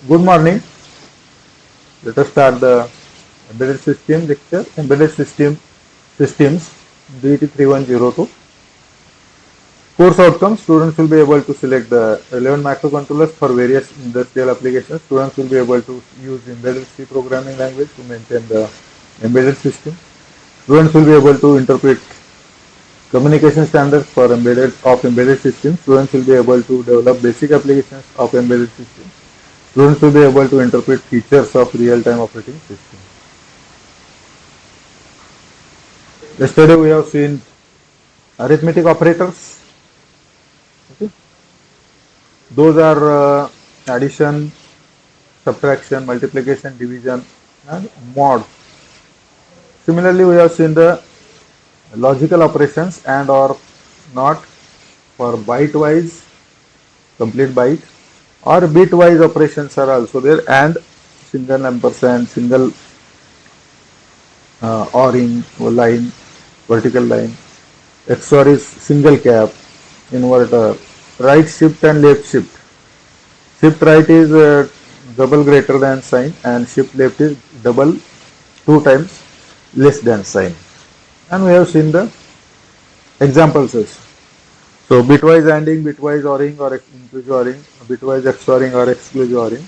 Good morning. Let us start the embedded system lecture. Embedded system systems DT 3102. Course outcomes: students will be able to select the relevant microcontrollers for various industrial applications. Students will be able to use embedded C programming language to maintain the embedded system. Students will be able to interpret communication standards for embedded systems. Students will be able to develop basic applications of embedded systems. Students will be able to interpret features of real-time operating system. Yesterday we have seen arithmetic operators. Okay. Those are addition, subtraction, multiplication, division, and mod. Similarly, we have seen the logical operations and or not for byte-wise, complete byte, or bit-wise operations are also there, and single ampersand, single ORing line, vertical line. XOR is single cap, inverter, right shift and left shift. Shift right is double greater than sign, and shift left is double 2 times less than sign. And we have seen the examples also. So bitwise ANDing, bitwise ORing or inclusive ORing, bitwise XORing or exclusive ORing,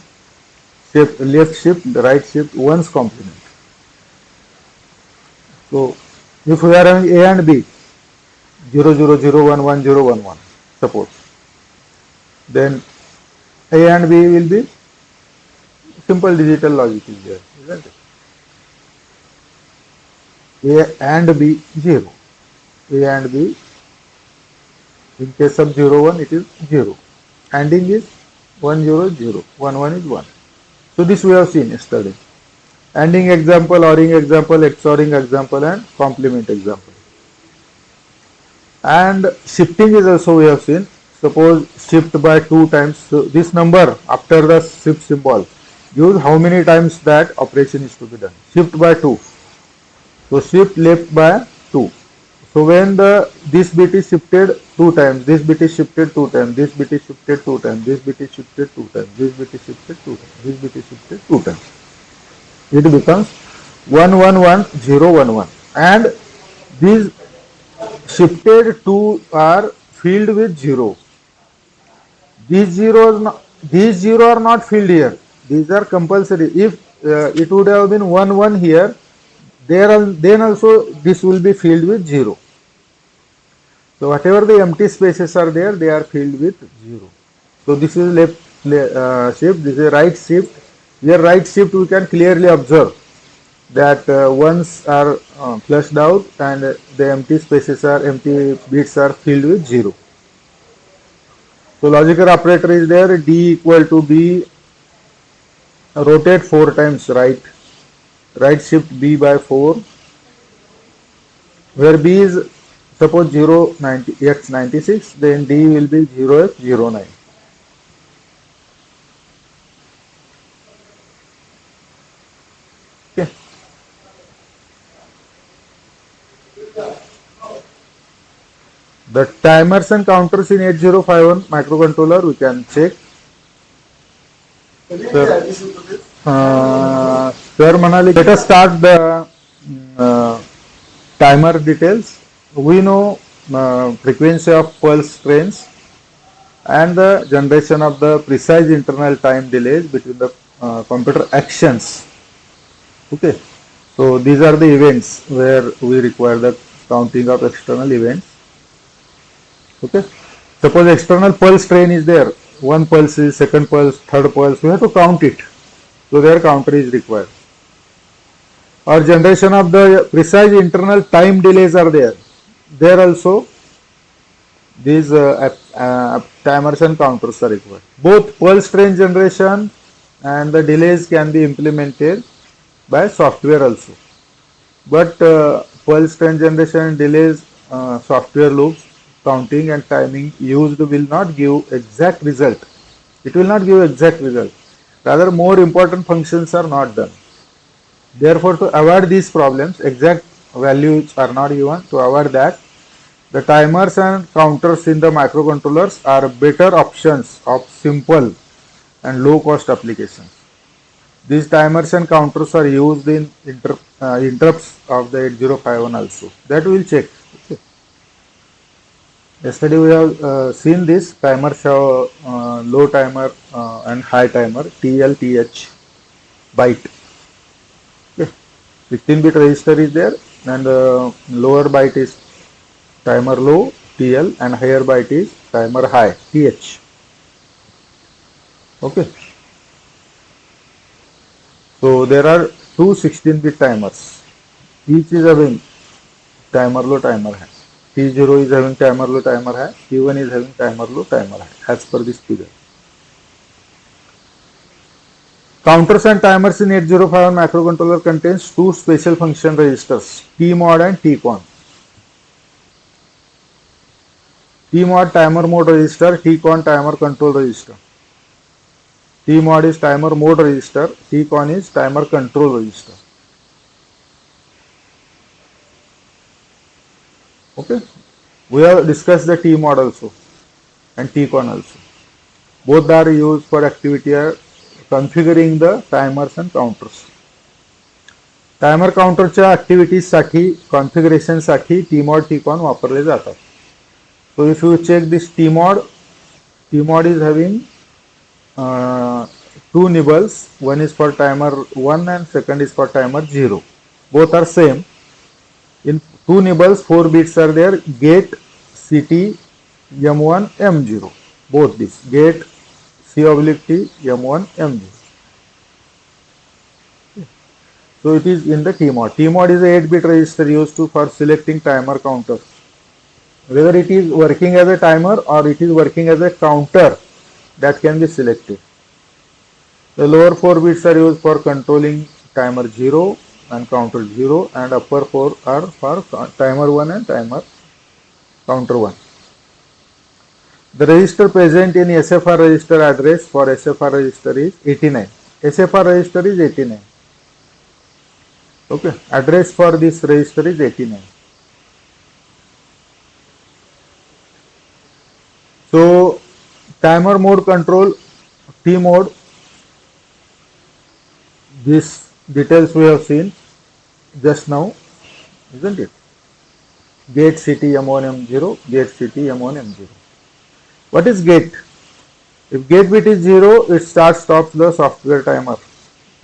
shift, left shift, right shift, one's complement. So if we are having A and B, 0 0 0 1 1 0 1 1, suppose, then A and B will be simple digital logic is there, isn't it? A and B 0. A and B, in case of 0 1 it is 0. ANDing is 1 0 0, 1 1 is 1. So this we have seen yesterday. ANDing example, ORing example, XORing example, and complement example. And shifting is also we have seen. Suppose shift by 2 times. So this number after the shift symbol gives how many times that operation is to be done. Shift by 2. So shift left by 2. So when this bit is shifted 2 times, this bit is shifted 2 times, this bit is shifted 2 times, this bit is shifted 2 times, this bit is shifted 2 times, this bit is shifted 2 times. It becomes 1 1 1 0 1 1, and these shifted 2 are filled with 0. These 0 are not filled here. These are compulsory. If it would have been 1 1 here, then also this will be filled with 0. So whatever the empty spaces are there, they are filled with 0. So this is left shift, this is right shift. Here right shift we can clearly observe that ones are flushed out and the empty bits are filled with 0. So logical operator is there, D equal to B, rotate 4 times right shift B by 4, where B is suppose 0 90 x 96, then D will be 0 x 09. Okay. The timers and counters in 8051 microcontroller we can check. Sir Manali, let us start the timer details. We know frequency of pulse trains and the generation of the precise internal time delays between the computer actions. Okay, so these are the events where we require the counting of external events. Okay, suppose external pulse train is there, one pulse is, second pulse, third pulse, we have to count it. So their counter is required. Or generation of the precise internal time delays are there. There also these timers and counters are required. Both pulse train generation and the delays can be implemented by software also. But pulse train generation and delays, software loops, counting and timing used will not give exact result. It will not give exact result. Rather, more important functions are not done. Therefore, to avoid these problems, exact values are not given. To avoid that, the timers and counters in the microcontrollers are better options of simple and low cost applications. These timers and counters are used in interrupts of the 8051 also. That we will check. Okay. Yesterday we have seen this timers have low timer and high timer TL, TH byte. Okay. 16-bit register is there, and lower byte is timer low TL and higher byte is timer high TH. Okay. So there are two 16-bit timers. Each is having timer low, timer high. T0 is having timer low, timer high. T1 is having timer low, timer high, as per this figure. Counters and timers in 8051 microcontroller contains two special function registers, TMOD and TCON. TMOD timer mode register, TCON timer control register. TMOD is timer mode register, TCON is timer control register. Okay, we have discussed the TMOD also and TCON also. Both are used for activity configuring the timers and counters. Timer काउंटरच्या ॲक्टिव्हिटीजसाठी कॉन्फिगरेशनसाठी TMOD TCON वापरले जातात. So if you check this TMOD is having two nibbles. One is for timer 1 and second is for timer 0. Both are same. In two nibbles, 4 bits are there. Gate, CT, M1, M0. Both this gate, C/T, M1, M0. So it is in the TMOD. TMOD is a 8-bit register used for selecting timer counters. Whether it is working as a timer or it is working as a counter, that can be selected. The lower 4 bits are used for controlling timer 0 and counter 0, and upper 4 are for timer 1 and timer counter 1. The register present in SFR register address for SFR register is 89. SFR register is 89. Okay, address for this register is 89. So timer mode control, T mode, these details we have seen just now, isn't it? Gate CT M1 M0, gate CT M1 M0. What is gate? If gate bit is 0, it stops the software timer.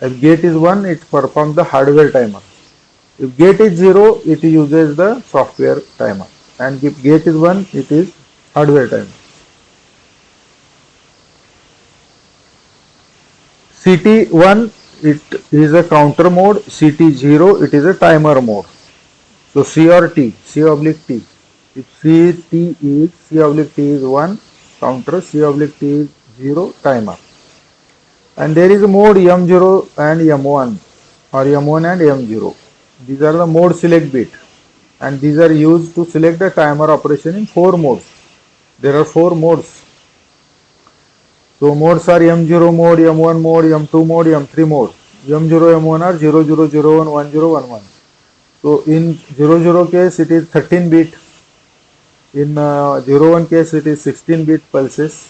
If gate is 1, it performs the hardware timer. If gate is 0, it uses the software timer. And if gate is 1, it is hardware timer. CT1, it is a counter mode. CT0, it is a timer mode. So C or T, C/T. If CT is, C/T is 1, counter, C/T is 0, timer. And there is a mode M0 and M1 or M1 and M0. These are the mode select bit, and these are used to select the timer operation in 4 modes. There are 4 modes. So modes are M0 mode, M1 mode, M2 mode, M3 mode. M0, M1 are 0001, 1011. So in 00 case it is 13 bit. In 01 case it is 16 bit pulses.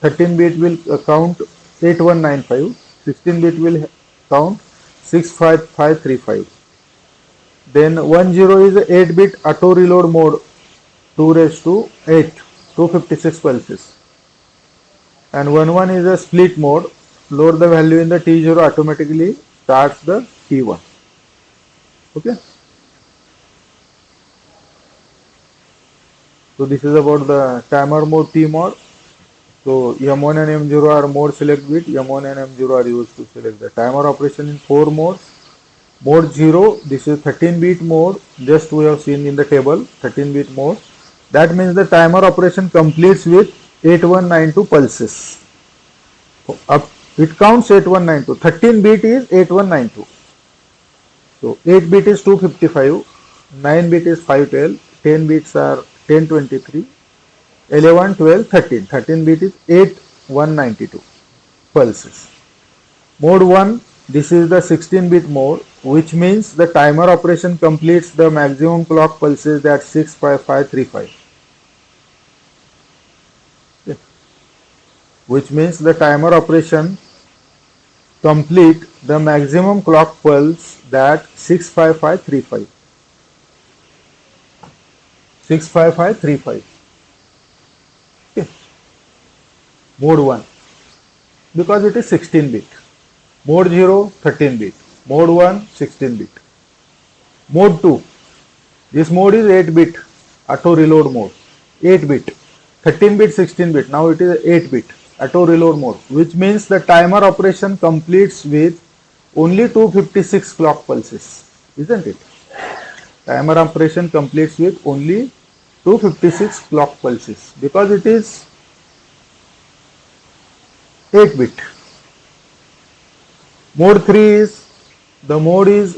13 bit will count 8195. 16 bit will count 65535. Then 10 is 8 bit auto reload mode, 2 raised to 8, 256 pulses. And 11 is a split mode, load the value in the T0, automatically starts the T1. Okay. So this is about the timer mode, T mode. So M1 and M0 are mode select bit. M1 and M0 are used to select the timer operation in 4 modes. Mode 0, this is 13-bit mode, just we have seen in the table, 13-bit mode. That means the timer operation completes with 8192 pulses. It counts 8192. 13-bit is 8192. So 8-bit is 255, 9-bit is 512, 10 bits are 1023, 11, 12, 13. 13-bit is 8192 pulses. Mode 1, this is the 16-bit mode, which means the timer operation completes the maximum clock pulses at 65535. Okay. which means the timer operation complete the maximum clock pulse that 65535. 65535. Okay. Mode 1 because it is 16 bit. Mode 0 13 bit. Mode 1 16 bit. Mode 2, this mode is 8 bit auto reload mode. 8 bit. 13 bit, 16 bit. Now it is 8 bit auto reload mode, which means the timer operation completes with only 256 clock pulses, isn't it? Timer operation completes with only 256 clock pulses because it is 8 bit. Mode 3 is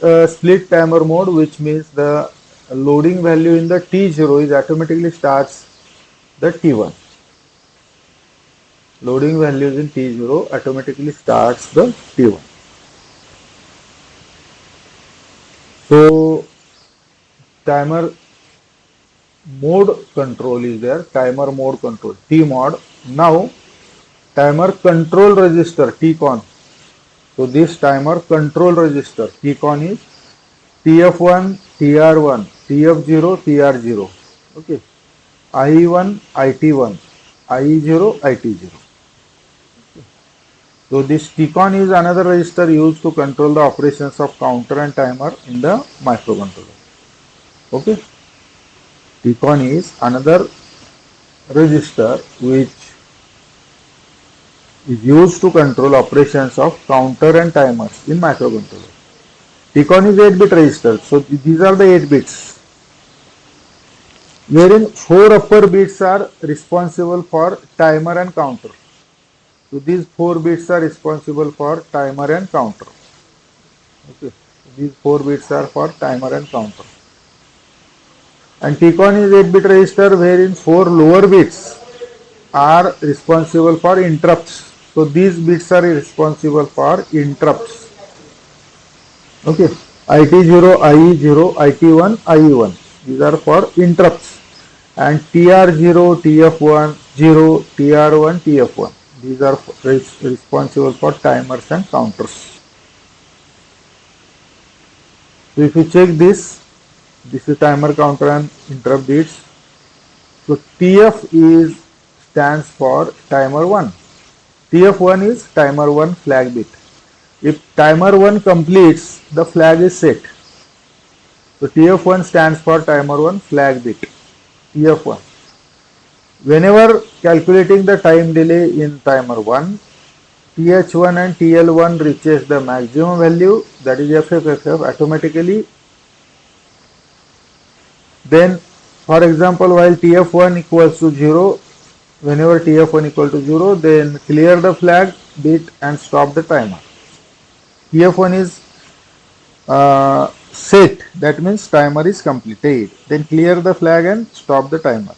a split timer mode, which means the loading value in the T0 is automatically starts the T1. Loading values in T0 automatically starts the T1. So timer mode control is there, timer mode control, T mod. Now timer control register, TCON. So this timer control register, TCON is TF1, TR1, TF0, TR0. Okay. IE1, IT1, IE0, IT0. So this TCON is another register used to control the operations of counter and timer in the microcontroller. Okay. TCON is another register which is used to control operations of counter and timers in microcontroller. TCON is 8-bit register. So these are the 8 bits, wherein 4 upper bits are responsible for timer and counter. So these 4 bits are responsible for timer and counter. Okay. These 4 bits are for timer and counter. And TCON is 8-bit register wherein 4 lower bits are responsible for interrupts. So these bits are responsible for interrupts. Okay. IT0, IE0, IT1, IE1. These are for interrupts. And TR0, TF1, 0, TR1, TF1. These are responsible for timers and counters. So if you check this is timer, counter and interrupt bits. So TF stands for timer 1. TF1 is timer 1 flag bit. If timer 1 completes, the flag is set. So TF1 stands for timer 1 flag bit. TF1. Whenever calculating the time delay in timer 1, TH1 and TL1 reaches the maximum value, that is FFFF, automatically. Then, for example, while TF1 equals to 0, whenever TF1 equal to 0, then clear the flag bit and stop the timer. TF1 is set, that means timer is completed. Then clear the flag and stop the timer.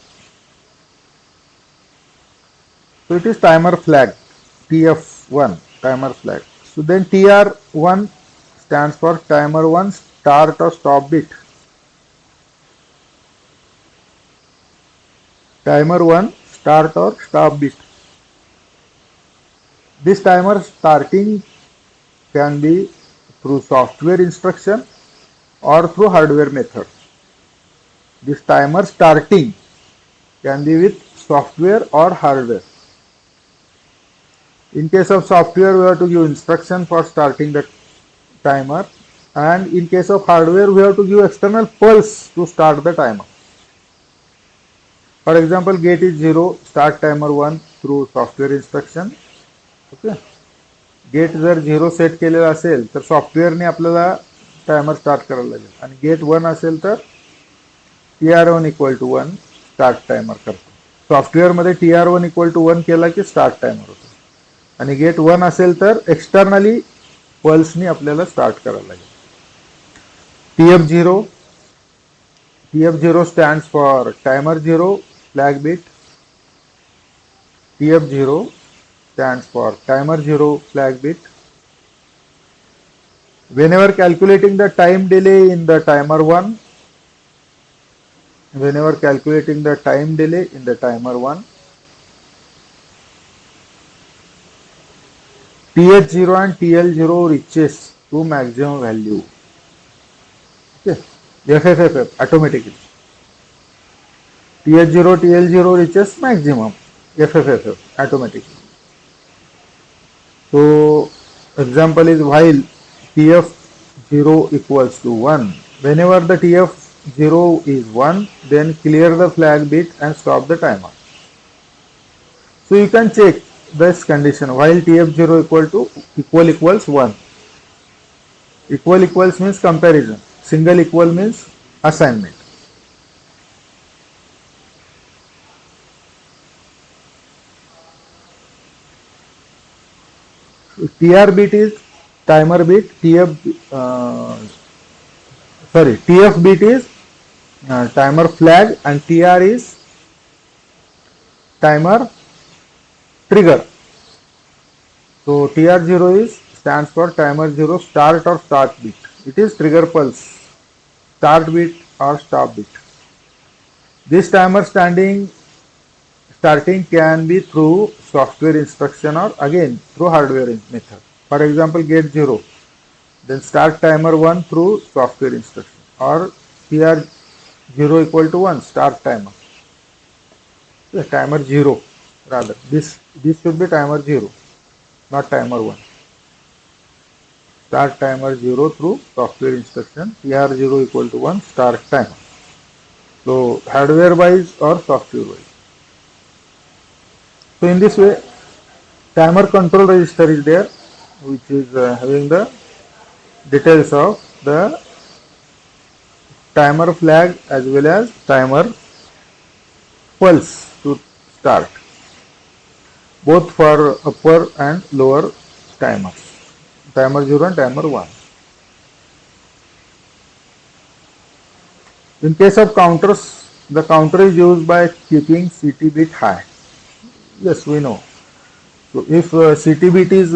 So it is timer flag, TF1, timer flag. So then TR1 stands for timer 1 start or stop bit. Timer 1 start or stop bit. This timer starting can be through software instruction or through hardware method. This timer starting can be with software or hardware. In case of software, we have to give instruction for starting the timer, and in case of hardware, we have to give external pulse to start the timer. For example, gate is 0, start timer 1 through software instruction. Okay. Get जर 0 set केलेला असेल तर सॉफ्टवेअरने आपल्याला timer start करायला लागेल, आणि gate 1 असेल तर TR1 equal to 1 start timer करतो. सॉफ्टवेअरमध्ये TR1 इक्वल टू 1 केला की स्टार्ट टायमर होतो, आणि गेट 1 असेल तर एक्सटर्नली पल्सनी आपल्याला स्टार्ट करायला लागेल. TF0 stands for timer 0 flag bit. TF0 stands for timer 0 flag bit. Whenever calculating the time delay in the timer 1, whenever calculating the time delay in the timer 1, TH0 and TL0 reaches to maximum value. Okay. FFFF automatically. TH0, TL0 reaches maximum. FFFF automatically. So example is while TF0 equals to 1. Whenever the TF0 is 1, then clear the flag bit and stop the timer. So you can check this condition while TF0 equals 1. Equal equals means comparison. Single equal means assignment. TR bit is timer bit. TF bit is timer flag, and TR is timer trigger. So TR0 is stands for timer 0 start or start bit. It is trigger pulse, start bit or stop bit. This timer starting can be through software instruction or again through hardware method. For example, get 0, then start timer 1 through software instruction, or TR0 equal to 1, start timer. The timer 0 rather. This should be timer 0, not timer 1. Start timer 0 through software instruction, TR0 equal to 1, start timer. So hardware wise or software wise. So in this way, timer control register is there, which is having the details of the timer flag as well as timer pulse to start, both for upper and lower timers, timer 0 and timer 1. In case of counters, the counter is used by keeping CT bit high. Yes, we know. So if CT bit is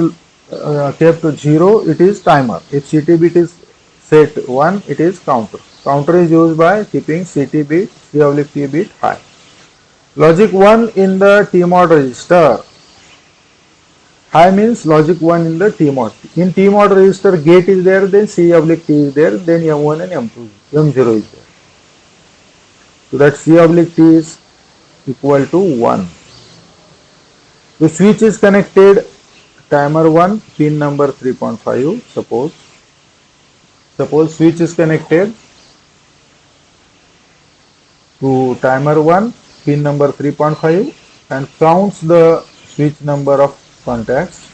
kept 0, it is timer. If CT bit is set 1, it is counter. Counter is used by keeping CT bit, C/T bit high. Logic 1 in the TMOD register. High means logic 1 in the TMOD. In TMOD register, gate is there, then C/T is there, then M1 and M2, M0 is there. So that C/T is equal to 1. The switch is connected timer 1 pin number 3.5. Suppose switch is connected to timer 1 pin number 3.5 and counts the switch number of contacts.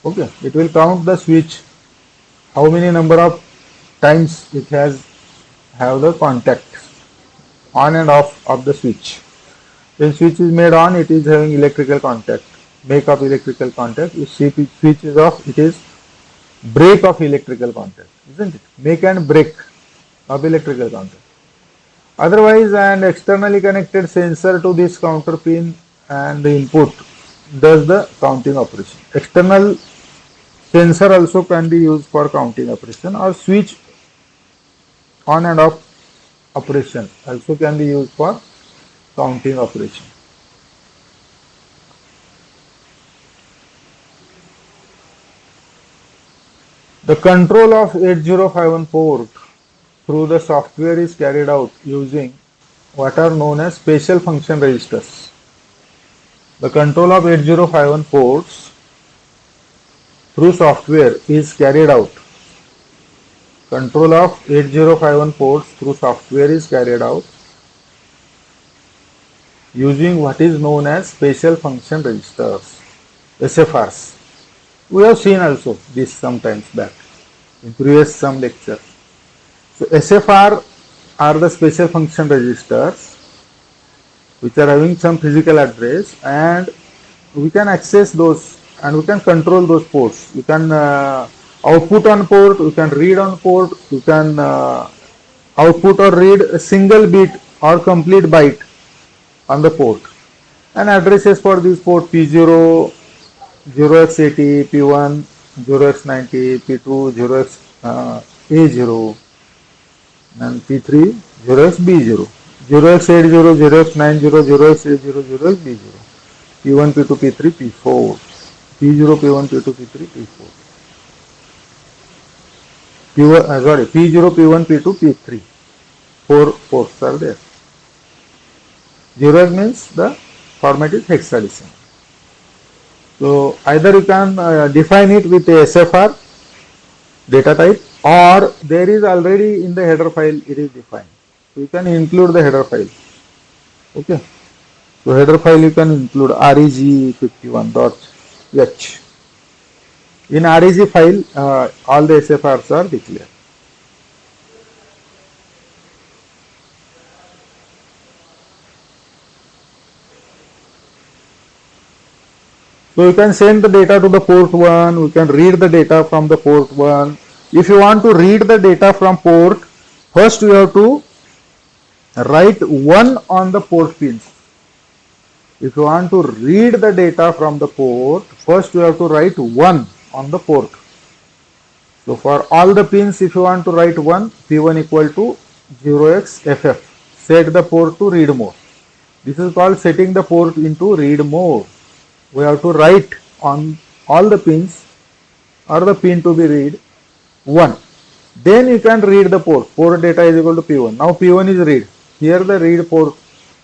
Okay, it will count the switch, how many number of times it have the contact on and off of the switch. When switch is made on, it is having electrical contact, make of electrical contact. If switch is off, it is break of electrical contact, isn't it? Make and break of electrical contact. Otherwise, an externally connected sensor to this counter pin and the input does the counting operation. External sensor also can be used for counting operation, or switch on and off operation also can be used for counting operation. The control of 8051 port through the software is carried out using what are known as special function registers. The control of 8051 ports through software is carried out. Control of 8051 ports through software is carried out using what is known as special function registers, SFRs. We have seen also this sometimes back in previous some lecture. So SFR are the special function registers which are having some physical address, and we can access those and we can control those ports. You can output on port, you can read on port, you can output or read a single bit or complete byte on the port, and addresses for this port P0, 0x80, P1, 0x90, P2, 0x A0, and P3, 0xB0, 0x80, 0x90, 0x A0, 0xB0, P1, P2, P3, P4. P0, P1, P2, P3, P4. P0, P1, P2, P3. Four ports are there. 0 means the format is hexadecimal. So either you can define it with a SFR data type, or there is already in the header file it is defined. So you can include the header file. Okay. So header file you can include reg51.h. In reg file, all the SFRs are declared. So you can send the data to the port 1, we can read the data from the port 1. If you want to read the data from port, first you have to write 1 on the port pins. If you want to read the data from the port, first you have to write 1 on the port. So for all the pins, if you want to write 1, P1 equal to 0xFF. Set the port to read mode. This is called setting the port into read mode. We have to write on all the pins or the pin to be read 1. Then you can read the port. Port data is equal to P1. Now P1 is read. Here the read port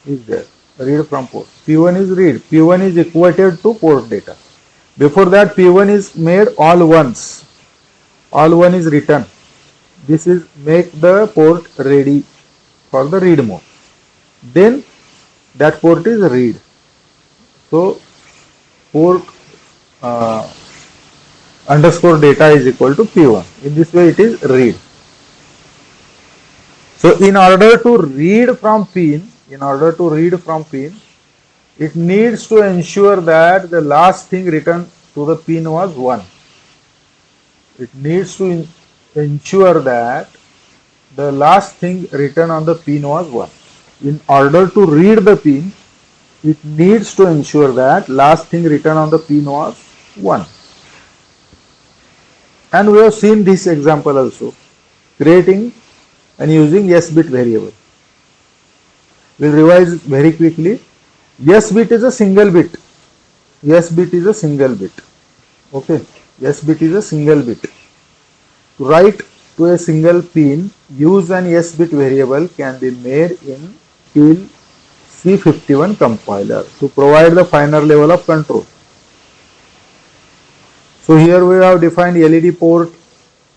is there. Read from port. P1 is read. P1 is equated to port data. Before that P1 is made all ones. All one is written. This is make the port ready for the read mode. Then that port is read. So port underscore data is equal to P1. In this way it is read. So in order to read from pin, it needs to ensure that the last thing written to the pin was 1. It needs to ensure that the last thing written on the pin was 1. In order to read the pin, it needs to ensure that last thing written on the pin was 1. And we have seen this example also, creating and using S bit variable. We'll revise very quickly. S bit is a single bit. S bit is a single bit. Okay. S bit is a single bit. To write to a single pin, use an S bit variable can be made in PIL C51 compiler to provide the finer level of control. So here we have defined LED port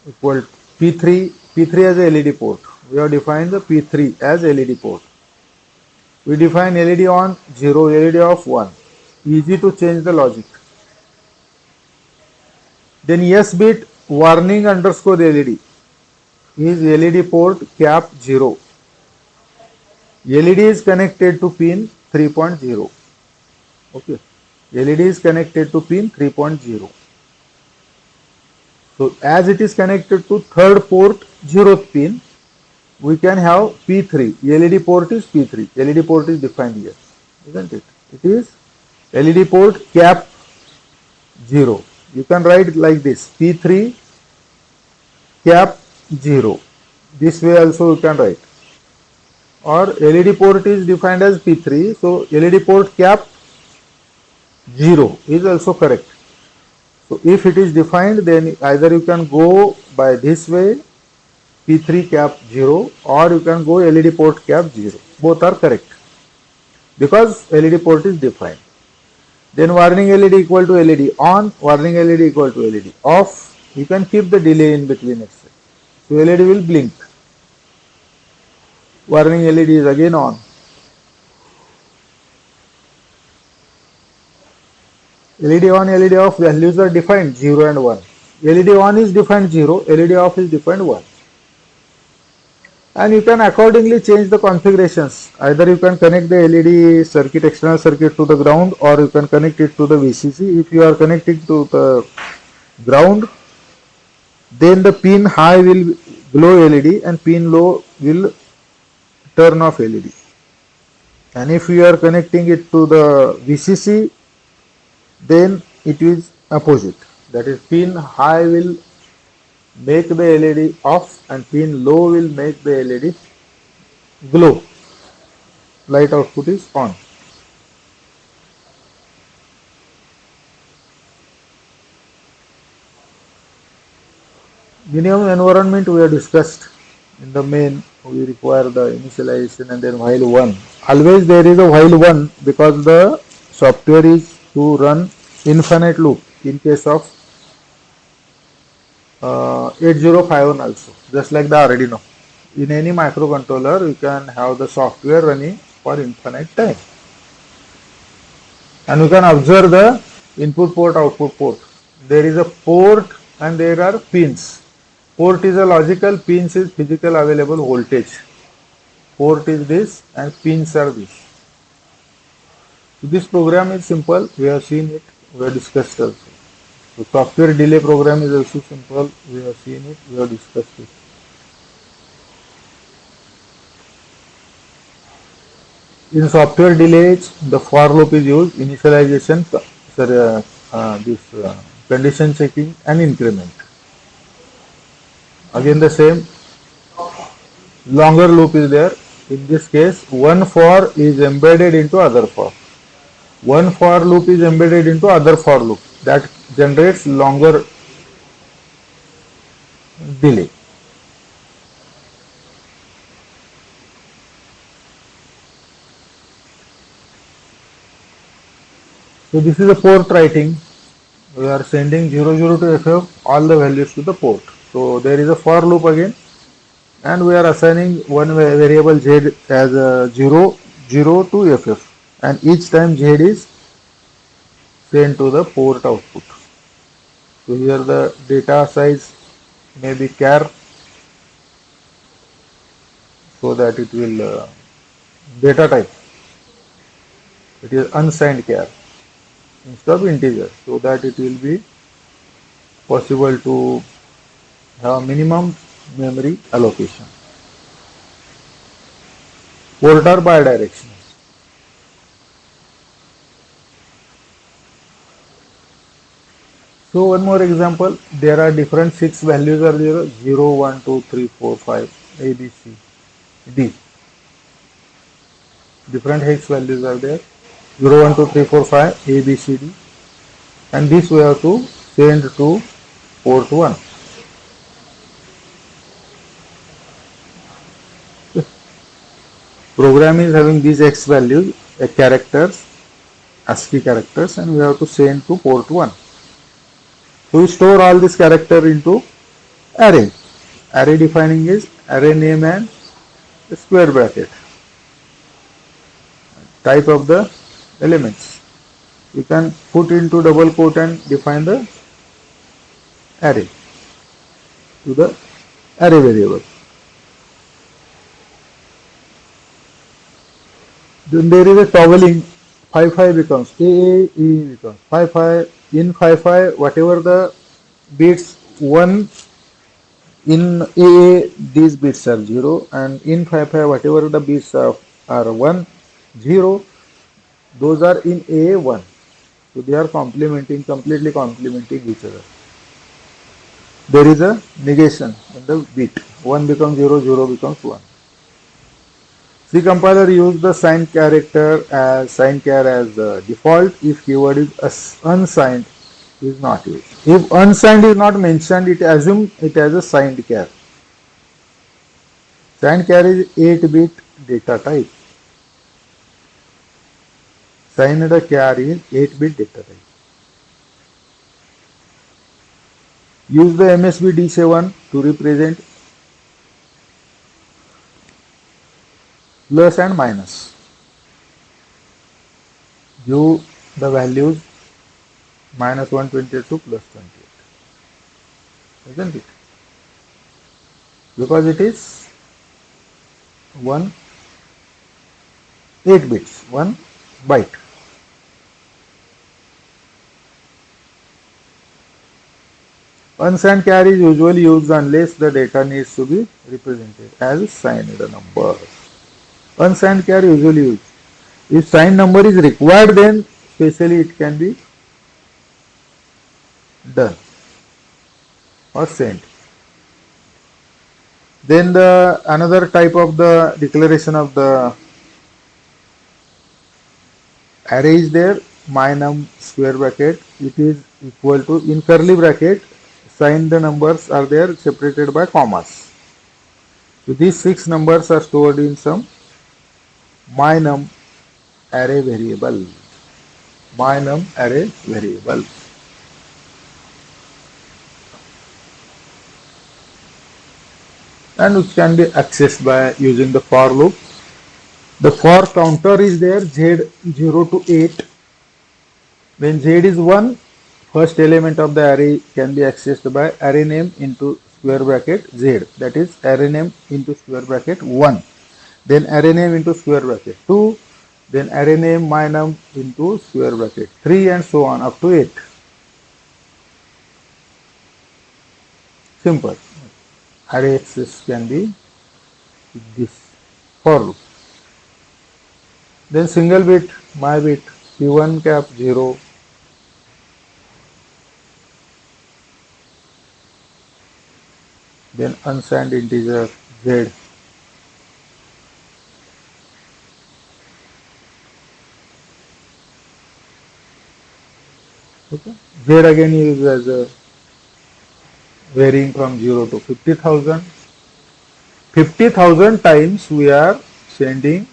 equal to P3 as a LED port. We have defined the P3 as LED port. We define LED on 0, LED off 1. Easy to change the logic. Then S bit warning underscore LED is LED port cap 0. LED is connected to pin 3.0. Okay. LED is connected to pin 3.0. So as it is connected to third port 0th pin, we can have P3. LED port is P3. LED port is defined here, isn't it? It is LED port cap 0. You can write it like this, P3 cap 0. This way also you can write. Or LED port is defined as P3. So LED port cap 0 is also correct. So if it is defined, then either you can go by this way, P3 cap 0, or you can go LED port cap 0. Both are correct because LED port is defined. Then warning LED equal to LED on, warning LED equal to LED off. You can keep the delay in between etc. So LED will blink. Warning LED is again on. LED on, LED off values are defined 0 and 1. LED on is defined 0, LED off is defined 1. And you can accordingly change the configurations. Either you can connect the LED circuit, external circuit to the ground, or you can connect it to the VCC. If you are connecting to the ground, then the pin high will glow LED and pin low will turn off LED. And if you are connecting it to the VCC, then it is opposite. That is, pin high will make the LED off and pin low will make the LED glow. Light output is on. Minimum environment we have discussed. In the main, we require the initialization and then while one. Always there is a while one because the software is to run infinite loop in case of 8051 also, just like the Arduino. In any microcontroller, you can have the software running for infinite time. And you can observe the input port, output port. There is a port and there are pins. Port is a logical, pins is physical available voltage. Port is this and pins are this. So this program is simple, we have seen it, we have discussed also. So software delay program is also simple, we have seen it, we have discussed it. In software delays, the for loop is used, initialization, condition checking and increment. Again the same, longer loop is there. In this case, one for is embedded into other for. One for loop is embedded into other for loop. That generates longer delay. So this is a port writing. We are sending 00 to FF, all the values to the port. So there is a for loop again, and we are assigning one variable z as a 0 to FF, and each time z is sent to the port output. So here the data size may be char, so that it will data type. It is unsigned char instead of integer, so that it will be possible to have minimum memory allocation. Port are bidirectional. So one more example, there are different 6 values are there, 0, 1, 2, 3, 4, 5, A, B, C, D. Different hex values are there, 0, 1, 2, 3, 4, 5, A, B, C, D. And this we have to send to port 1. Program is having these X values, characters, ASCII characters, and we have to send to port 1. So we store all this character into array. Array defining is array name and square bracket. Type of the elements. You can put into double quote and define the array to the array variable. Then there is a toggling. 5 becomes A, E becomes 5 in 5 whatever the bits 1 in A, these bits are 0, and in 5 whatever the bits are 1, 0, those are in A 1. So they are completely complementing each other. There is a negation in the bit. 1 becomes 0, 0 becomes 1. C compiler use the signed character as signed char as the default if keyword is unsigned is not used. If unsigned is not mentioned, it assumes it as a signed char. Signed char is 8-bit data type. Signed char is 8-bit data type. Use the MSB D7 to represent plus and minus. Give the values minus 128 plus 28. Isn't it? Because it is 8 bits, 1 byte. Unsigned char is usually used unless the data needs to be represented as signed numbers. Unsigned char usually used. If signed number is required, then specially it can be done or sent. Then the another type of the declaration of the array is there, my num square bracket, it is equal to in curly bracket sign the numbers are there separated by commas. So these 6 numbers are stored in some mynum array variable. Mynum array variable. And which can be accessed by using the for loop. The for counter is there z0 to 8. When z is 1, first element of the array can be accessed by array name into square bracket z. That is array name into square bracket 1. Then array name into square bracket 2. Then array name mynum into square bracket 3 and so on up to 8. Simple. Array access can be this for loop. Then single bit, my bit, p1 cap 0, then unsigned integer z. Okay. Z again is as a varying from 0 to 50,000. 50,000 times we are sending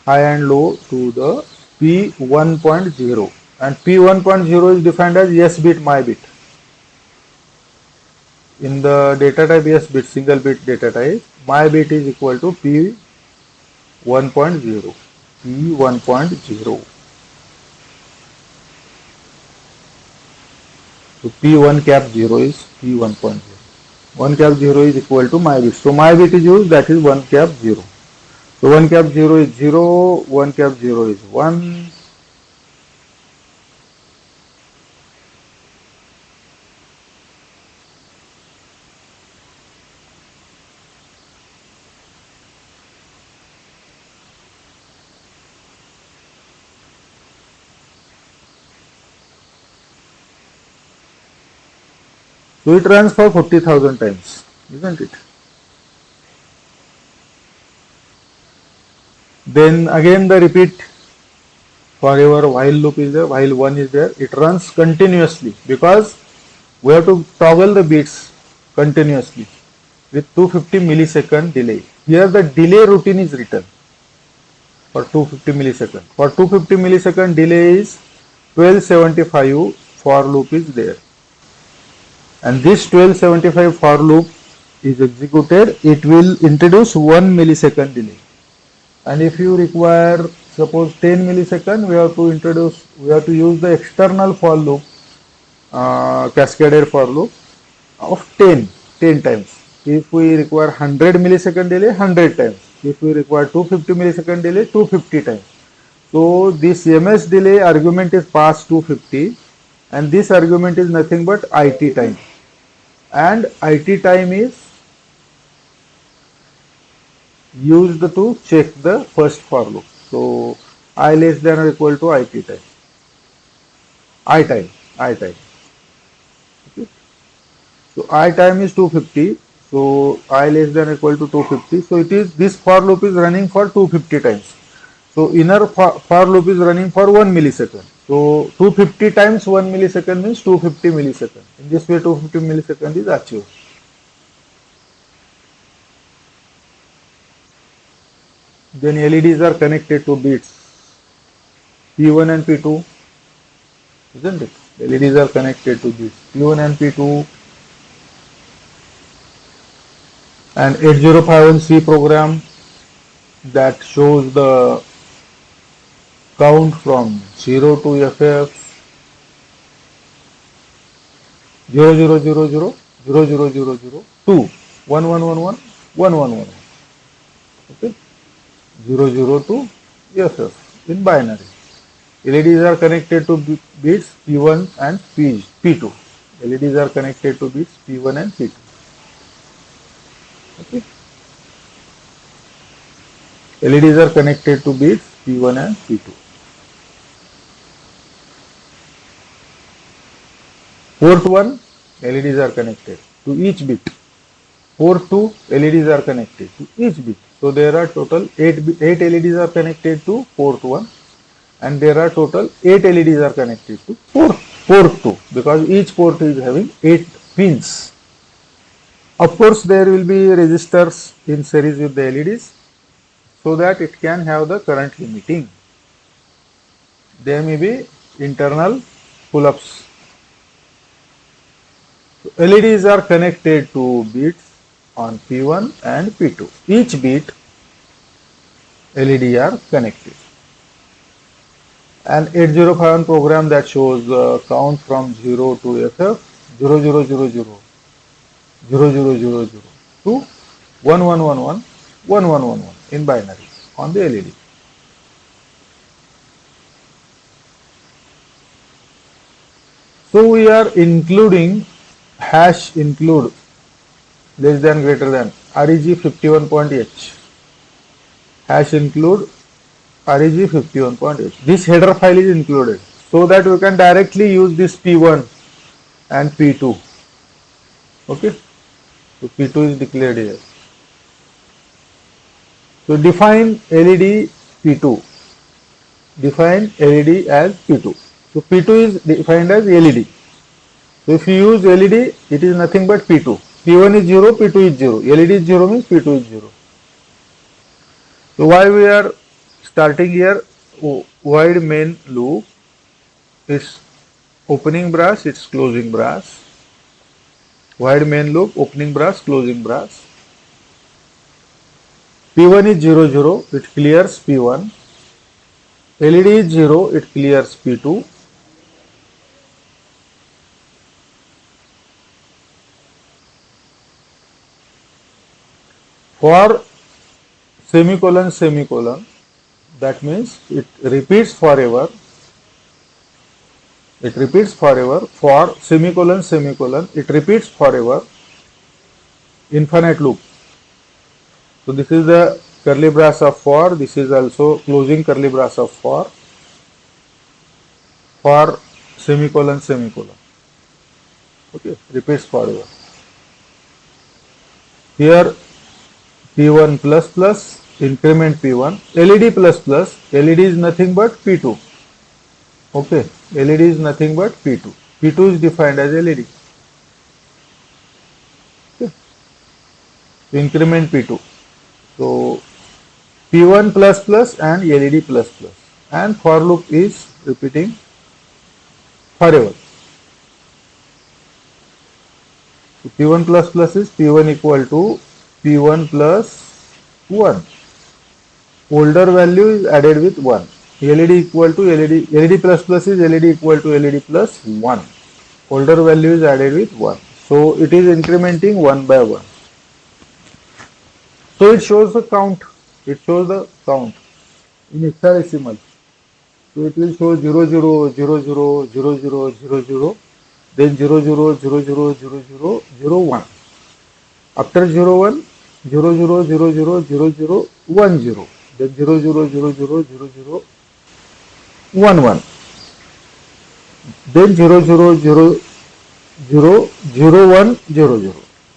high and low to the P1.0, and P1.0 is defined as yes bit, my bit. In the data type yes bit, single bit data type, my bit is equal to P1.0. P1.0. So P1 cap 0 is P1.0. 1 cap 0 is equal to my bit. So my bit is used, that is 1 cap 0. So 1 cap 0 is 0, 1 cap 0 is 1. So it runs for 40,000 times, isn't it? Then again the repeat forever while loop is there, while 1 is there. It runs continuously because we have to toggle the bits continuously with 250 millisecond delay. Here the delay routine is written for 250 millisecond. For 250 millisecond delay is 1275 for loop is there. And this 1275 for loop is executed, it will introduce 1 millisecond delay. And if you require suppose 10 millisecond, we have to use the external for loop, cascaded for loop of 10 times. If we require 100 millisecond delay, 100 times. If we require 250 millisecond delay, 250 times. So this ms delay argument is passed 250, and this argument is nothing but it time, and it time is used to check the first for loop. So I less than or equal to it time, I time. Okay. So I time is 250. So I less than or equal to 250. So it is, this for loop is running for 250 times. So inner for loop is running for 1 millisecond. So 250 times 1 millisecond means 250 millisecond. In this way 250 millisecond is achieved. Then LEDs are connected to bits P1 and P2, isn't it? LEDs are connected to bits P1 and P2, and 8051C program that shows the count from 0 to FF 0000 0000 to 1111 1111. Okay, 00 to FF in binary. LEDs are connected to bits P1 and P2. LEDs are connected to bits P1 and P2. Okay. LEDs are connected to bits P1 and P2. Port 1, LEDs are connected to each bit. Port 2, LEDs are connected to each bit. So there are total 8 LEDs are connected to port 1, and there are total 8 LEDs are connected to port 2, because each port is having 8 pins. Of course, there will be resistors in series with the LEDs so that it can have the current limiting. There may be internal pull-ups. LEDs are connected to bits on P1 and P2. Each bit LED are connected. An 8051 program that shows count from 0 to FF 0000 0000 to 1111 1111 in binary on the LED. So we are including hash include less than greater than reg51.h hash include reg51.h. This header file is included so that we can directly use this P1 and P2. Okay, so P2 is declared here. So define LED P2. Define LED as P2. So P2 is defined as LED. So if you use LED, it is nothing but P2. P1 is 0, P2 is 0. LED is 0 means P2 is 0. So why we are starting here? Void main loop is opening brass, it's closing brass. Void main loop, opening brass, closing brass. P1 is 0, 0, it clears P1. LED is 0, it clears P2. For semicolon, semicolon, that means it repeats forever. It repeats forever. For semicolon, semicolon, it repeats forever. Infinite loop. So this is the curly brace of for. This is also closing curly brace of for semicolon, semicolon. Okay, repeats forever. Here P1 plus plus, increment P1, LED plus plus, LED is nothing but P2. Okay, LED is nothing but P2. P2 is defined as LED. Okay. Increment P2. So P1 plus plus and LED plus plus. And for loop is repeating forever. So P1 plus plus is P1 equal to P1 plus 1. Older value is added with 1. LED equal to LED plus plus is LED equal to LED plus 1. Older value is added with 1. So it is incrementing 1 by 1. So it shows the count. It shows the count in hexadecimal. So it will show 0, 0, 0, 0, 0, 0, 0, 0, then 0, 0, 0, 0, 0, 0, 0, 1. After 0, 1, 0, 0, 0, 0, 0, 0, 1, 0. Then 0, 0, 0, 0, 0, 0, 1, 1. Then 0, 0, 0, 0, 0, 1, 0, 0.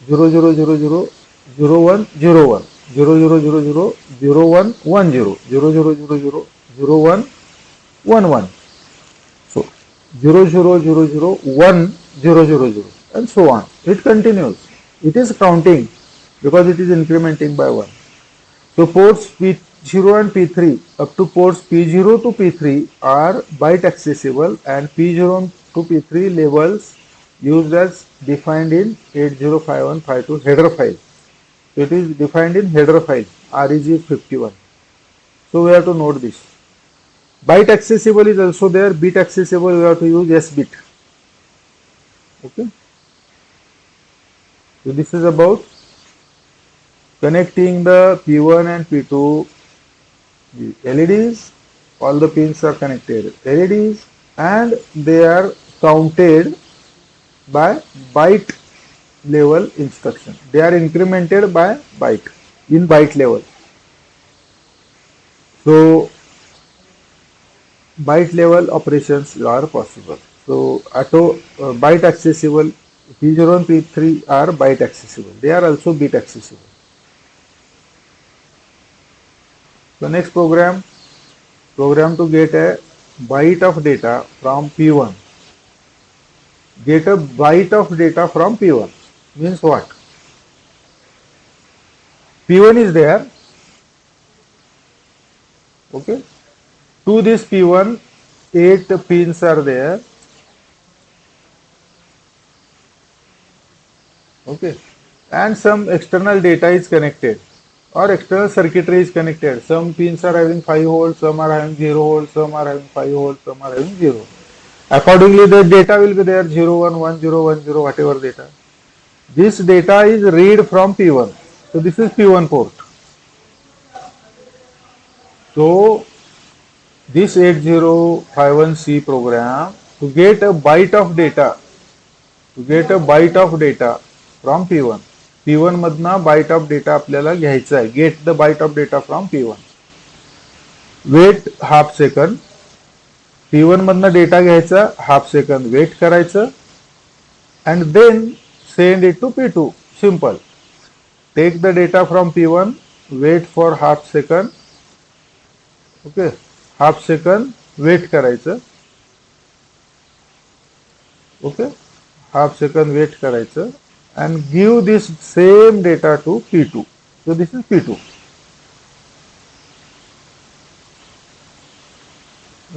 0, 0, 0, 0, 0, 1, 0, 1. 0, 0, 0, 0, 0, 1, 1, 0. 0, 0, 0, 0, 0, 1, 1, 1. So 0, 0, 0, 0, 1, 0, 0, 0 and so on. It continues. It is counting because it is incrementing by 1. So ports P0 and P3 up to ports P0 to P3 are byte accessible and P0 to P3 labels used as defined in 805152 header file. So it is defined in header file reg51. So we have to note this. Byte accessible is also there. Bit accessible we have to use S bit. Okay. So this is about connecting the P1 and P2 LEDs. All the pins are connected LEDs and they are counted by byte level instruction. They are incremented by byte in byte level. So byte level operations are possible. So byte accessible P0 and P3 are byte accessible. They are also bit accessible. So next program to get a byte of data from P1. get a byte of data from P1. Means what? P1 is there. Okay. To this P1, 8 pins are there. Okay. And some external data is connected or external circuitry is connected. Some pins are having 5 volts, some are having 0 volts, some are having 5 volts, some are having 0. Accordingly, the data will be there 0, 1, 1, 0, 1, 0, whatever data. This data is read from P1. So this is P1 port. So this 8051C program to get a byte of data, from P1. P1 मधना byte of data आपल्याला घ्यायचा आहे. Get the byte of data from P1. Wait half second. P1 मधना data घ्यायचा, half second wait करायचं and then send it to P2. Simple. Take the data from P1, wait for half second. Okay. Half second wait करायचं. Okay. Half second wait करायचं and give this same data to P2. So this is P2.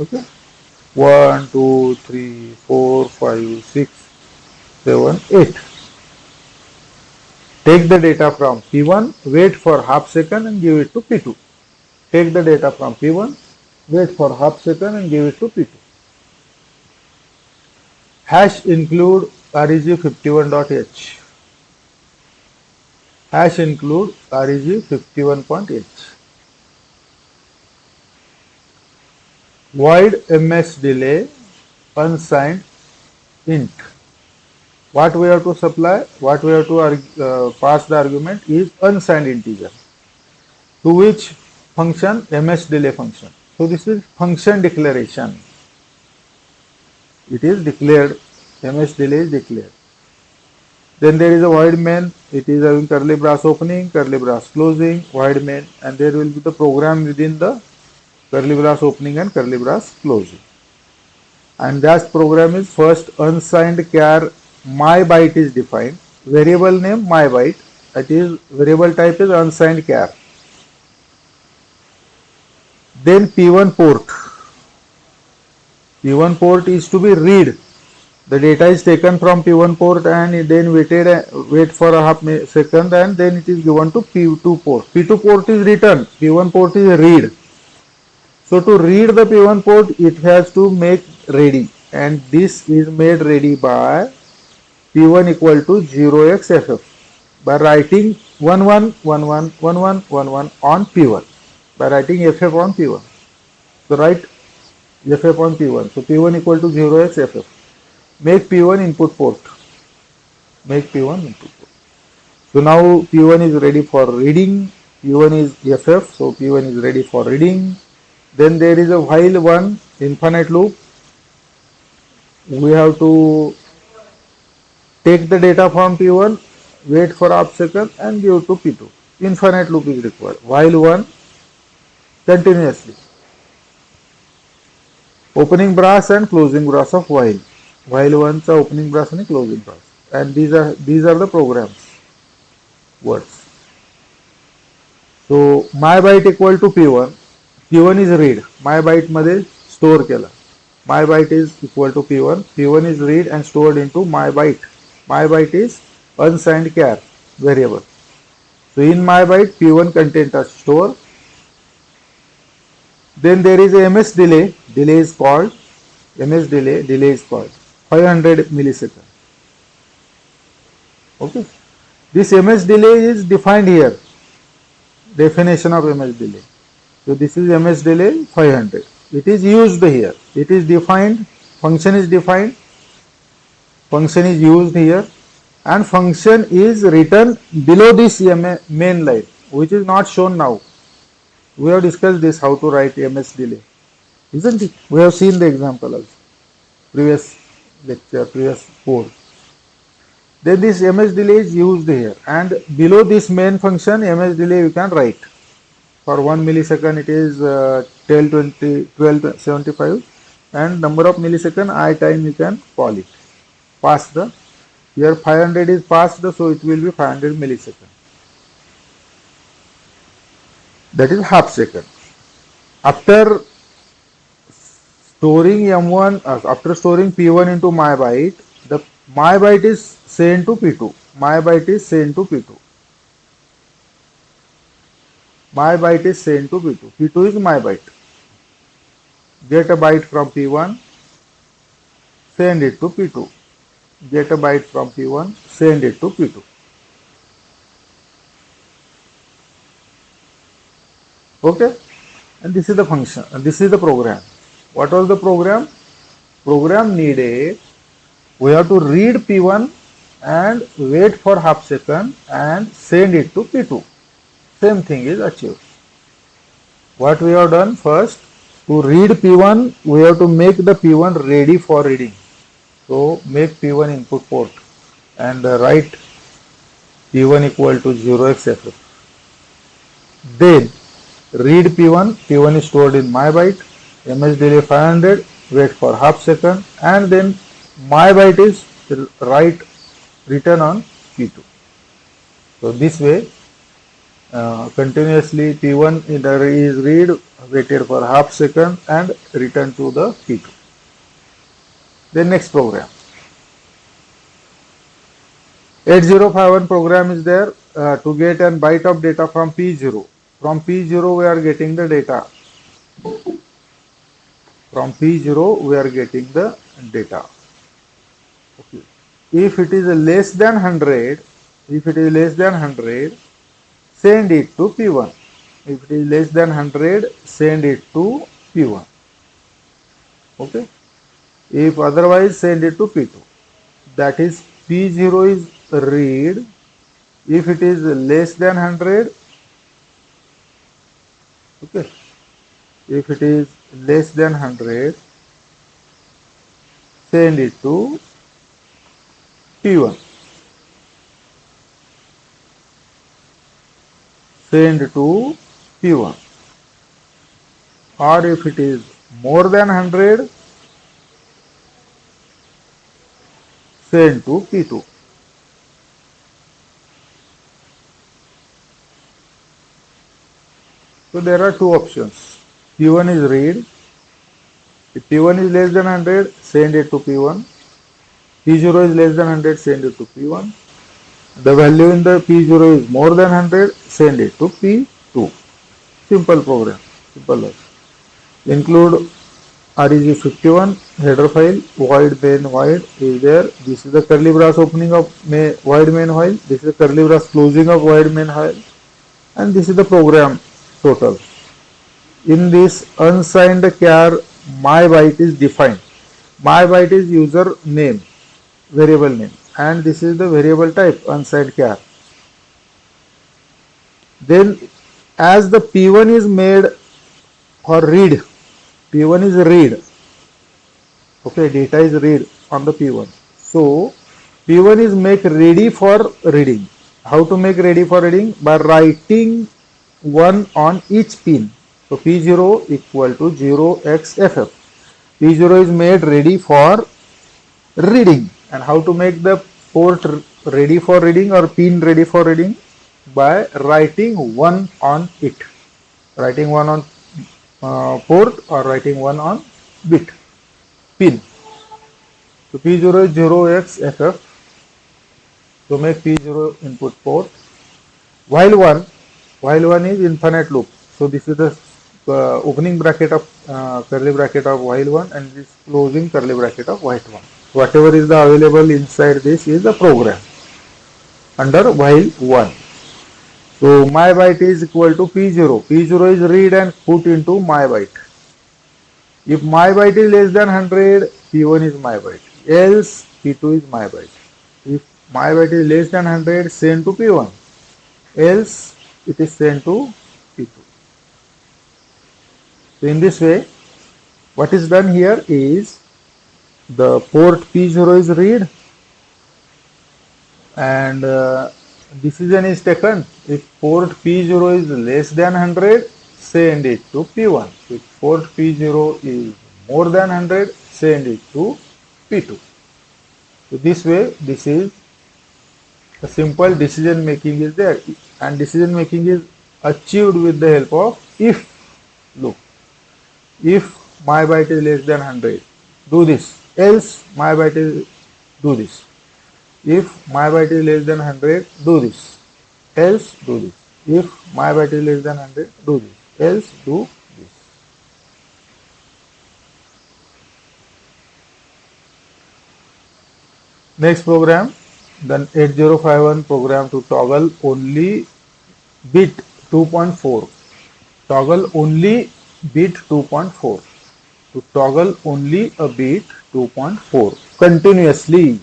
Okay. 1, 2, 3, 4, 5, 6, 7, 8. Take the data from P1, wait for half second and give it to P2. Take the data from P1, wait for half second and give it to P2. Hash include reg51.h. Hash include reg51.h. Void ms delay unsigned int. What we have to supply, what we have to pass the argument is unsigned integer, to which function? ms delay function. So this is function declaration. It is declared, ms delay is declared. Then there is a void main, it is having curly brace opening, curly brace closing, void main, and there will be the program within the curly brace opening and curly brace closing. And that program is first unsigned char my byte is defined, variable name my byte, that is variable type is unsigned char. Then P1 port. P1 port is to be read. The data is taken from P1 port and then wait for a half second and then it is given to P2 port. P2 port is written, P1 port is read. So to read the P1 port, it has to make ready, and this is made ready by P1 equal to 0xFF by writing 11111111 on P1 by writing FF on P1. So write FF on P1. So P1 equal to 0xFF. Make P1 input port. Make P1 input port. So now P1 is ready for reading. P1 is FF. So P1 is ready for reading. Then there is a while one infinite loop. We have to take the data from P1, wait for half second and give to P2. Infinite loop is required. While one continuously. Opening brass and closing brass of while. While one's opening brass and closing brass. And these are the programs. Words. So my byte equal to P1. P1 is read. My byte मध्ये store केला. My byte is equal to P1. P1 is read and stored into my byte. My byte is unsigned char variable. So in my byte P1 content are stored. Then there is a ms delay. Delay is called. Ms delay. Delay is called 500 millisecond. Okay. This ms delay is defined here. Definition of ms delay. So this is ms delay 500. It is used here. It is defined. Function is defined. Function is used here. And function is written below this main line, which is not shown now. We have discussed this, how to write ms delay. Isn't it? We have seen the example also. Previous lecture, previous course. Then this ms delay is used here. And below this main function, ms delay you can write. For 1 millisecond it is 1275 and number of millisecond I time you can call it. passed. Here 500 is passed, so it will be 500 milliseconds. That is half second. After storing M1, after storing P1 into my byte, the my byte is sent to P2. My byte is sent to P2. My byte is sent to P2. P2 is my byte. Get a byte from P1, send it to P2. Get a byte from P1, send it to P2. Okay? And this is the function, and this is the program. What was the program? Program needed, we have to read P1 and wait for half second and send it to P2. Same thing is achieved. What we have done first, to read P1, we have to make the P1 ready for reading. So make P1 input port and write P1 equal to 0xFF. Then read P1, P1 is stored in my byte, ms delay 500, wait for half second, and then my byte is written on P2. So this way, continuously P1 is read, waited for half second and returned to the P2. Then next program. 8051 program is there to get an byte of data from P0. From P0 we are getting the data. From P0 we are getting the data. Okay. If it is less than 100, send it to P1. If it is less than 100, send it to P1. Okay. If otherwise, send it to P2. That is P0 is read. If it is less than 100, okay. If it is less than 100, send it to P1. Send to P1. Or if it is more than 100, send to P2. So there are two options. P1 is read. If P1 is less than 100, send it to P1. P0 is less than 100, send it to P1. The value in the P0 is more than 100, send it to P2. Simple program, simple logic. Include REG51 header file, void main void is there. This is the curly brace opening of void main while. This is the curly brace closing of void main while. And this is the program total. In this unsigned char, my byte is defined. My byte is user name, variable name, and this is the variable type unsigned char. Then as the P1 is made for read, P1 is read. Okay, data is read on the P1. So P1 is make ready for reading. How to make ready for reading? By writing 1 on each pin. So P0 equal to 0xFF. P0 is made ready for reading. And how to make the port ready for reading or pin ready for reading? By writing 1 on it. Writing 1 on port or writing 1 on bit, pin. So P0 is 0xFF. So make P0 input port. While 1 is infinite loop. So this is the opening bracket of curly bracket of while 1 and this closing curly bracket of while 1. Whatever is the available inside this is the program under while 1. So my byte is equal to P0. P0 is read and put into my byte. If my byte is less than 100, P1 is my byte. Else P2 is my byte. If my byte is less than 100, send to P1. Else it is sent to P2. So in this way, what is done here is the port P0 is read and decision is taken. If port P0 is less than 100, send it to P1. If port P0 is more than 100, send it to P2. So this way, this is a simple decision making is there, and decision making is achieved with the help of if loop. If my byte is less than 100, do this. Else my byte is do this. If my byte is less than 100, do this. Else do this. If my byte is less than 100, do this. Else do this. Next program, then 8051 program to toggle only bit 2.4. Toggle only bit 2.4. To toggle only a bit 2.4 continuously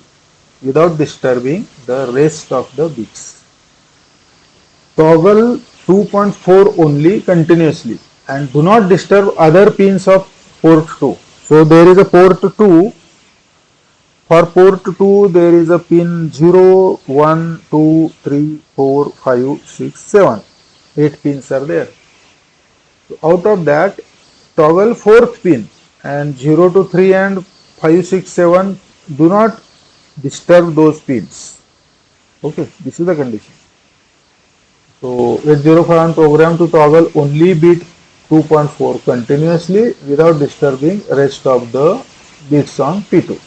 without disturbing the rest of the bits. Toggle 2.4 only continuously and do not disturb other pins of port 2. So there is a port 2. For port 2 there is a pin 0, 1, 2, 3, 4, 5, 6, 7. 8 pins are there. So out of that, toggle fourth pin and 0 to 3 and 5, 6, 7 do not disturb those pins. Okay, this is the condition. So 8051 program to toggle only bit 2.4 continuously without disturbing rest of the bits on P2.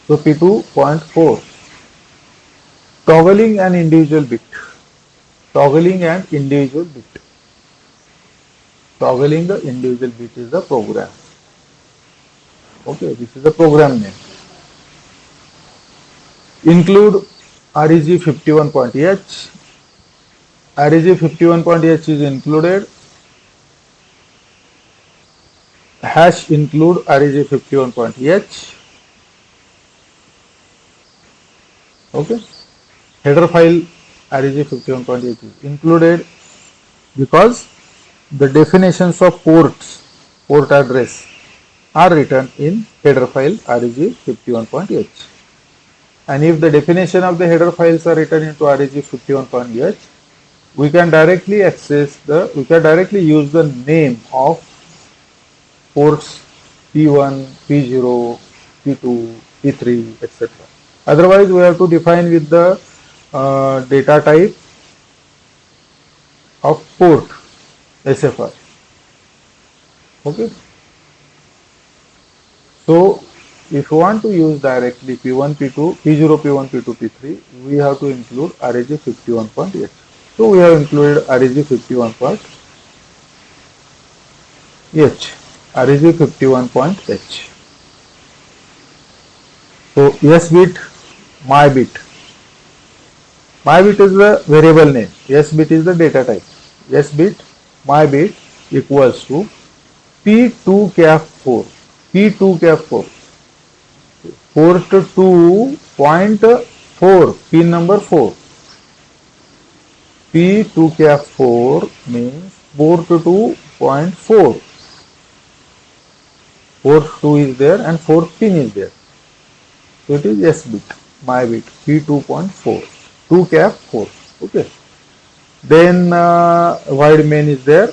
So P2.4, toggling an individual bit. Toggling an individual bit. Toggling the individual bit is the program. Okay, this is the program name. Include REG51.H. REG51.H is included. Hash include REG51.H. Okay. Header file REG51.H is included because the definitions of ports, port address are written in header file REG51.H. And if the definition of the header files are written into REG51.H, we can directly use the name of ports P1, P0, P2, P3, etc. Otherwise, we have to define with the data type of port SFI. Okay. So, if you want to use directly P1, P2, P0, P1, P2, P3, we have to include REG51.H. So, we have included REG51.H. REG51.H. So, S bit, my bit. My bit is the variable name. S bit is the data type. S bit, my bit equals to P2 cap 4. P2 cap 4. Port 2.4, pin number 4. P2 cap 4 means port 2.4. Port 2 is there and 4 pin is there. So it is S bit, my bit, P2.4, 2 cap 4. Okay. Then void main is there.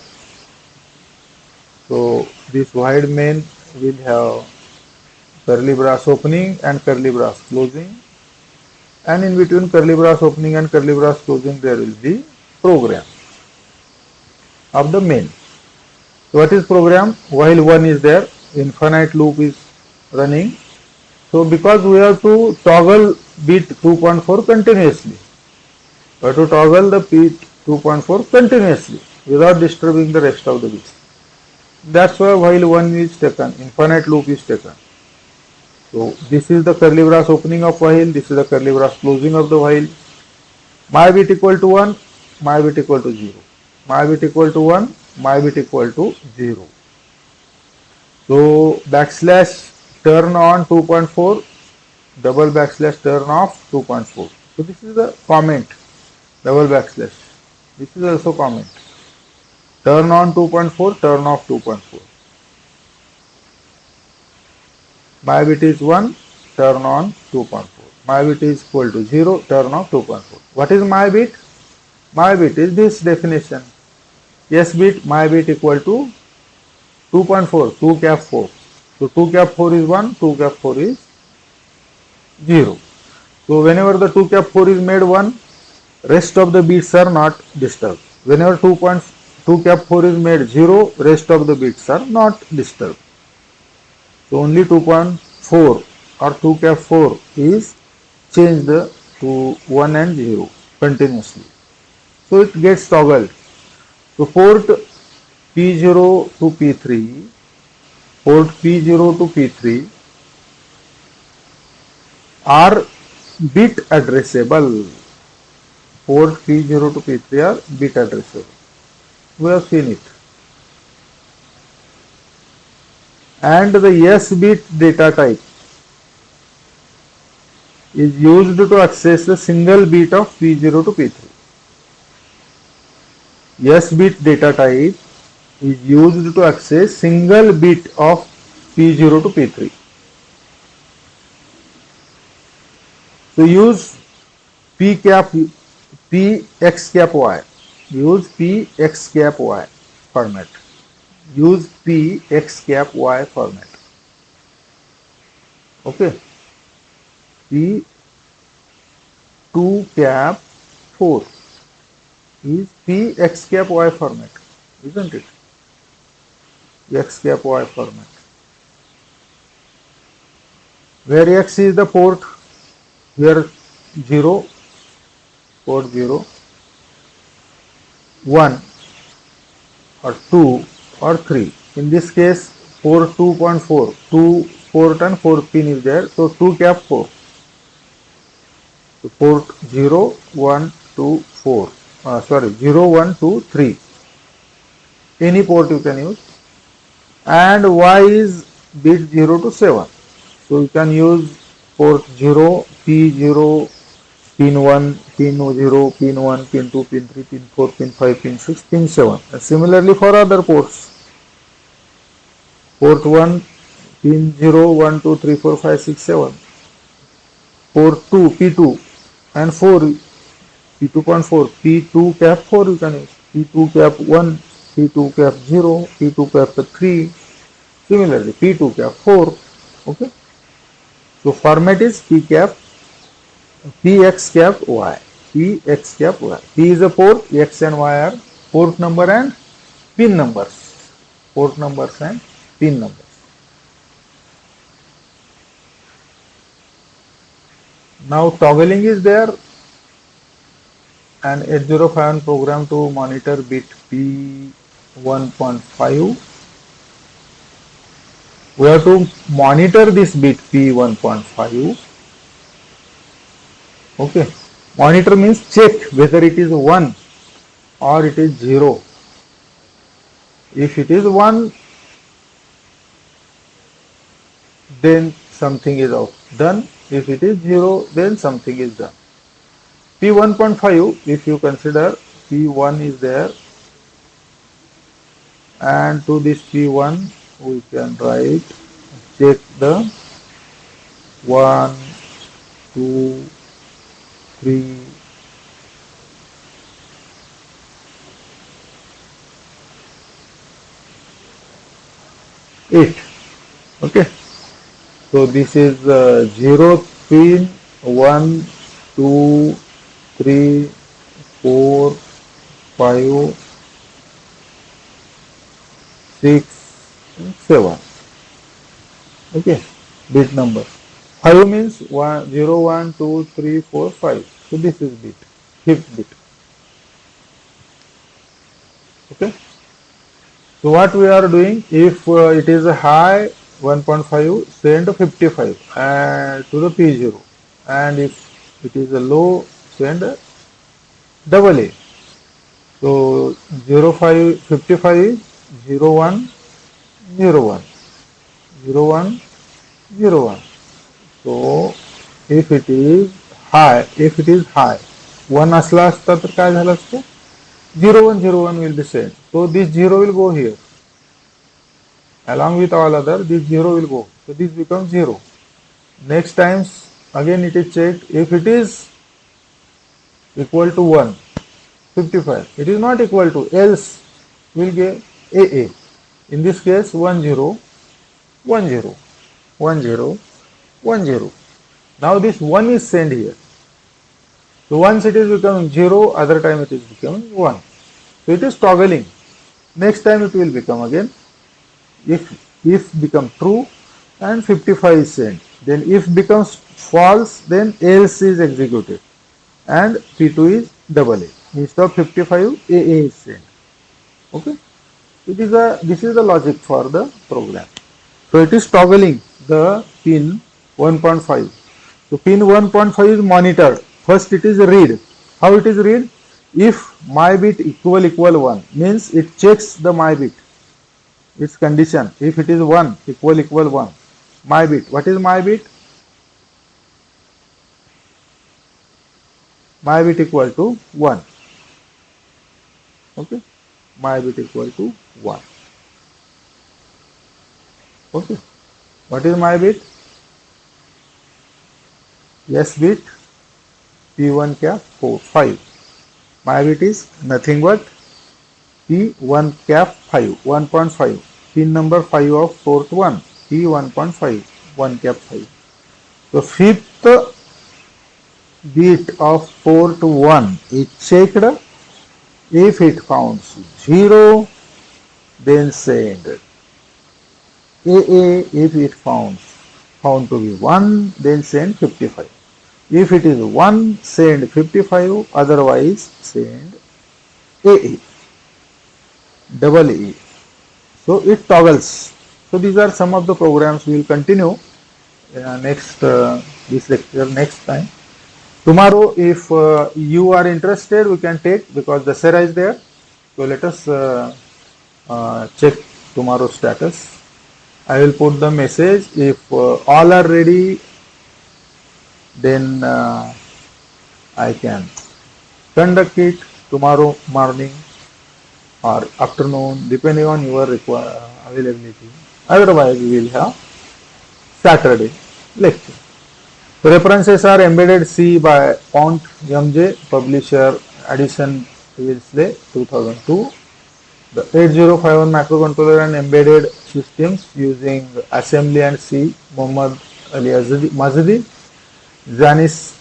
So this void main will have curly brace opening and curly brace closing, and in between curly brace opening and curly brace closing there will be program of the main. So what is program? While 1 is there, infinite loop is running. So because we have to toggle bit 2.4 continuously, we have to toggle the bit 2.4 continuously without disturbing the rest of the bits. That's why while 1 is taken, infinite loop is taken. So this is the curly brace opening of while, this is the curly brace closing of the while. My bit equal to 1, my bit equal to 0. My bit equal to 1, my bit equal to 0. So backslash turn on 2.4, double backslash turn off 2.4. So this is the comment, double backslash. This is also comment. Turn on 2.4, turn off 2.4. My bit is 1, turn on 2.4. My bit is equal to 0, turn off 2.4. What is my bit? My bit is this definition. S bit, my bit equal to 2.4, 2 cap 4. So 2 cap 4 is 1, 2 cap 4 is 0. So whenever the 2 cap 4 is made 1, rest of the bits are not disturbed. Whenever 2.2 cap 4 is made 0, rest of the bits are not disturbed. So only 2.4 or 2 cap 4 is changed to 1 and 0 continuously. So it gets toggled. So port P0 to P3, port P0 to P3 are bit addressable. Port P0 to P3 are bit addressable. We have seen it. And the S bit data type is used to access the single bit of P0 to P3. S bit data type is used to access single bit of P0 to P3. So use P cap P X cap Y. Use P X cap Y format. Use P X cap Y format. Okay. P 2 cap 4 is P X cap Y format, isn't it? X cap Y format. Where X is the port, here 0, port 0, 1 or 2 or 3. In this case, port 2.4, 2 port and 4 pin is there, so 2 cap 4. So port 0, 1, 2, 4. 0, 1, 2, 3. Any port you can use. And Y is bit 0 to 7. So you can use port 0, P0, pin 1, pin 0, pin 1, pin 2, pin 3, pin 4, pin 5, pin 6, pin 7. And similarly for other ports. Port 1, pin 0, 1, 2, 3, 4, 5, 6, 7. Port 2, P2 and 4, P2.4, P2 cap 4 you can use. P2 cap 1, P2 cap 0, P2 cap 3. Similarly, P2 cap 4. Okay. So format is P cap, Px cap Y. Px cap Y. P is a port, X and Y are port number and pin numbers. Port numbers and pin numbers. Now toggling is there. An 8051 program to monitor bit P1.5. We have to monitor this bit P1.5. Okay. Monitor means check whether it is 1 or it is 0. If it is 1, then something is done. If it is 0, then something is done. P1.5, if you consider P1 is there, and to this P1 we can write, check the 1, 2, 3, 8. Okay. So this is 0 pin, 1, 2, 3, 4, 5, 6, 7. Okay, bit number. 5 means 1, 0, 1, 2, 3, 4, 5. So this is bit, fifth bit. Okay. So what we are doing, if it is a high 1.5, send 55 to the P0, and if it is a low, send double A. So 05, 55 is 01, 01, 01, 01. So if it is high, 1 असला असता तर काय झालं असतं, 0101 will be sent. So this 0 will go here. Along with all other, this 0 will go. So this becomes 0. Next times, again it is checked. If it is equal to 1, 55. It is not equal to, else will get AA. In this case, 10, 10, 10, 10. Now this 1 is sent here. So once it is becoming 0, other time it is becoming 1. So it is toggling. Next time it will become again, if become true, and 55 is sent. Then if becomes false, then else is executed and P2 is double A. Instead of 55, AA is sent. Okay. This is the logic for the program. So it is toggling the pin 1.5. So pin 1.5 is monitored. First it is read. How it is read? If my bit equal 1 means it checks the my bit. Its condition. If it is 1 equal 1. My bit. What is my bit? My bit equal to 1. Okay. My bit equal to 1. Okay. What is my bit? Yes bit P1 cap 5. My bit is nothing but P1 cap 5, 1.5. Pin number 5 of port 1, P1.5, 1 cap 5. So fifth bit of port 1 is checked. If it founds 0, then send. AA, if it found to be 1, then send 55. If it is 1, send 55, otherwise send AA, double A. So it toggles. So these are some of the programs we will continue next this lecture next time. Tomorrow, if you are interested, we can take because the Dasera is there. So let us check tomorrow's status. I will put the message. If all are ready, then I can conduct it tomorrow morning or afternoon, depending on your availability. Otherwise, we will have Saturday lecture. The references are Embedded C by Pont MJ, publisher Addison Wilsley 2002. The 8051 microcontroller and embedded systems using assembly and C, Muhammad Ali Mazidi, Janis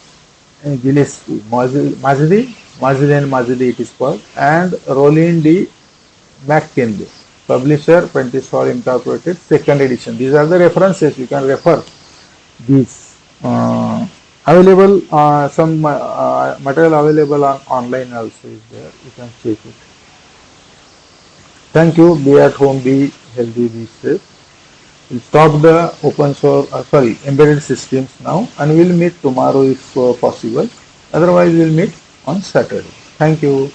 Gillespie, Mazidi and Mazidi it is called, and Roland D. McKinley, publisher Prentice Hall Incorporated, second edition. These are the references, you can refer these. Available, some material available on online also is there, you can check it. Thank you. Be at home, be healthy, be safe. We'll stop the embedded systems now, and we'll meet tomorrow if possible. Otherwise, we'll meet on Saturday. Thank you.